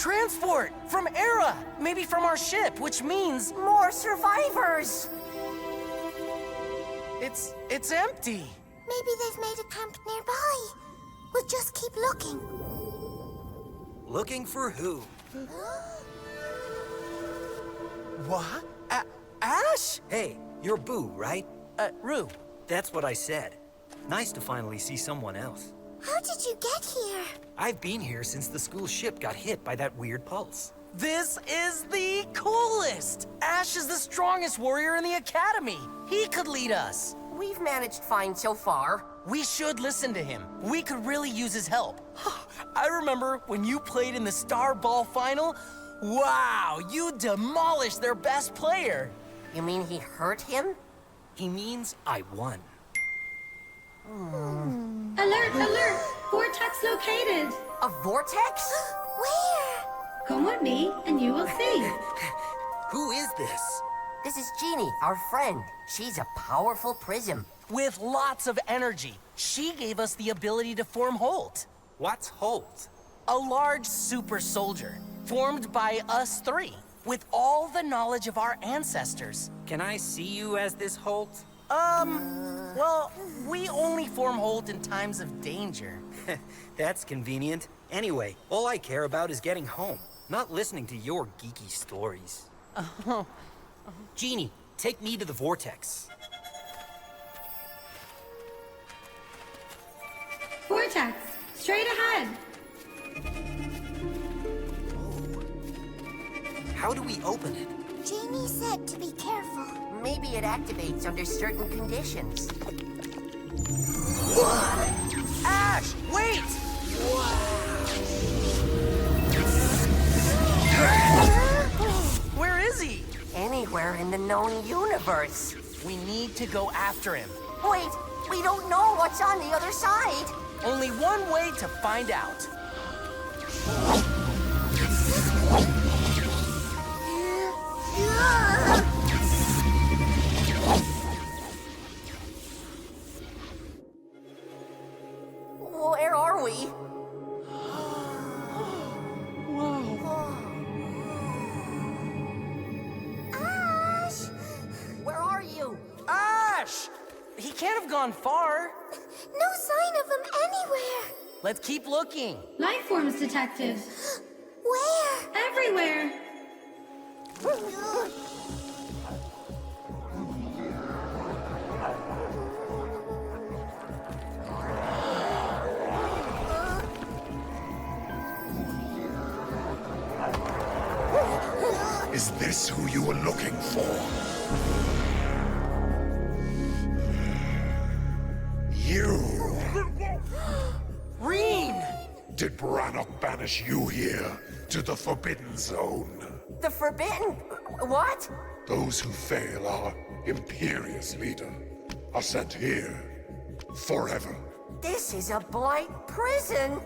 transport from Era, maybe from our ship, which means More survivors! it's empty. Maybe they've made a camp nearby. We'll just keep looking. Looking for who? What? Ash? Hey, you're Boo, right? Rue. That's what I said. Nice to finally see someone else. How did you get here? I've been here since the school ship got hit by that weird pulse. This is the coolest! Ash is the strongest warrior in the academy. He could lead us. We've managed fine so far. We should listen to him. We could really use his help. I remember when you played in the Star Ball final. Wow, you demolished their best player. You mean he hurt him? He means I won. Alert, alert! Vortex located! A vortex? Where? Come with me and you will see. Who is this? This is Jeannie, our friend. She's a powerful prism. With lots of energy, she gave us the ability to form Holt. What's Holt? A large super soldier, formed by us three, with all the knowledge of our ancestors. Can I see you as this Holt? Well, we only form Holt in times of danger. That's convenient. Anyway, all I care about is getting home, not listening to your geeky stories. Jeannie, take me to the vortex. Vortex, straight ahead. How do we open it? Jeannie said to be careful. Maybe it activates under certain conditions. Ash, wait! Where is he? Anywhere in the known universe. We need to go after him. Wait, we don't know what's on the other side. Only one way to find out. Where are we? Ash! Where are you? Ash! He can't have gone far. No sign of him anywhere. Let's keep looking. Life forms detected. Where? Everywhere. Is this who you were looking for? You! Reen! Did Brannock banish you here to the Forbidden Zone? The Forbidden? What? Those who fail our imperious leader are sent here forever. This is a blight prison.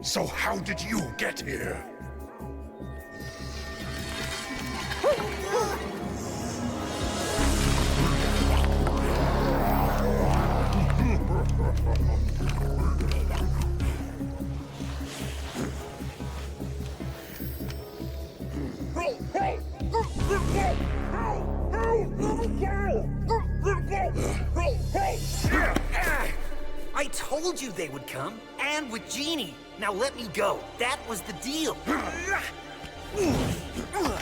So how did you get here? I told you they would come, and with Jeannie. Now let me go. That was the deal.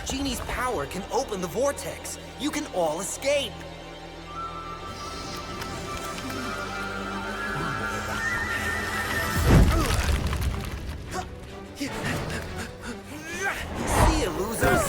Jeannie's power can open the vortex. You can all escape. See ya, losers.